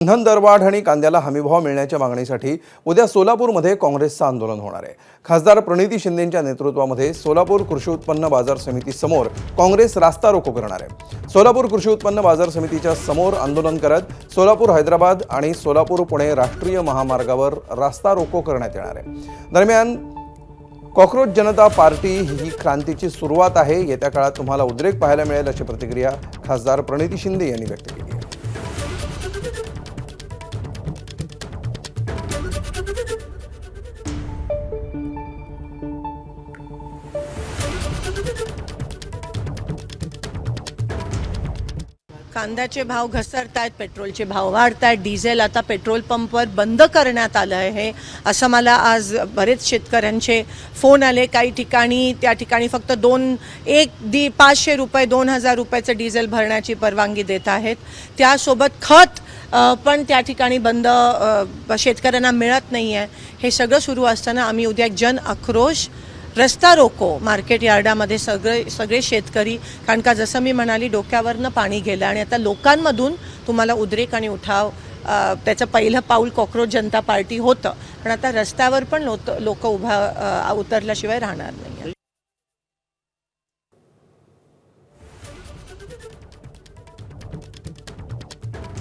इंधन दरवाढ आणि कांद्याला हमीभाव मिळण्याच्या मागणीसाठी उद्या सोलापूरमध्ये काँग्रेसचं आंदोलन होणार आहे। खासदार प्रणिती शिंदेंच्या नेतृत्वामध्ये सोलापूर कृषी उत्पन्न बाजार समिती समोर काँग्रेस रास्ता रोको करणार आहे। सोलापूर कृषी उत्पन्न बाजार समितीच्या समोर आंदोलन करत सोलापूर हैदराबाद आणि सोलापूर पुणे राष्ट्रीय महामार्गावर रास्ता रोको करण्यात येणार आहे। दरम्यान कॉकरोच जनता पार्टी ही क्रांतीची सुरुवात आहे। येत्या काळात तुम्हाला उद्रेक पाहायला मिळेल अशी प्रतिक्रिया खासदार प्रणिती शिंदे यांनी व्यक्त केली आहे। कांद्याचे भाव घसरतायत, पेट्रोलचे भाव वाढतायत, डिझेल आता पेट्रोल पंपवर बंद करण्यात आलं आहे असं मला आज बरेच शेतकऱ्यांचे फोन आले। काही ठिकाणी त्या ठिकाणी फक्त 500 रुपये 2000 रुपयाचं डिझेल भरण्याची परवानगी देत आहेत। त्यासोबत खत पण त्या ठिकाणी बंद शेतकऱ्यांना मिळत नाही आहे। हे सगळं सुरू असताना आम्ही उद्या जन आक्रोश रस्ता रोको मार्केट यार्डामध्ये सगळे शेतकरी, कारण का जसं मी म्हणाली डोक्यावरनं पाणी गेलं आणि आता लोकांमधून तुम्हाला उद्रेक आणि उठाव त्याचं पहिलं पाऊल कॉकरोच जनता पार्टी होतं, पण आता रस्त्यावर पण लोक उतरल्याशिवाय राहणार नाही।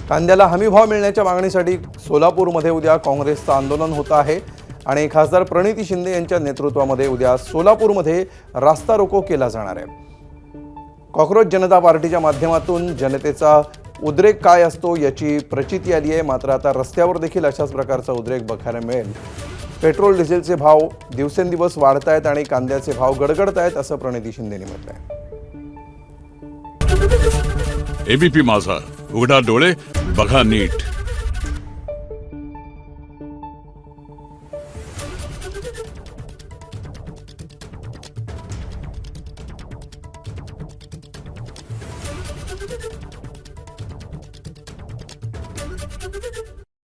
कांद्याला हमीभाव मिळण्याच्या मागणीसाठी सोलापूरमध्ये उद्या काँग्रेसचं आंदोलन होत आहे आणि खासदार प्रणिती शिंदे यांच्या नेतृत्वामध्ये उद्या सोलापूरमध्ये रास्ता रोको केला जाणार आहे। कॉकरोच जनता पार्टीच्या माध्यमातून जनतेचा उद्रेक काय असतो याची प्रचिती आली आहे, मात्र आता रस्त्यावर देखील अशाच प्रकारचा उद्रेक बघायला मिळेल। पेट्रोल डिझेलचे भाव दिवसेंदिवस वाढत आहेत आणि कांद्याचे भाव गडगडत आहेत असं प्रणिती शिंदेंनी म्हटलं आहे। एबीपी माझा, उघडा डोळे बघा नीट।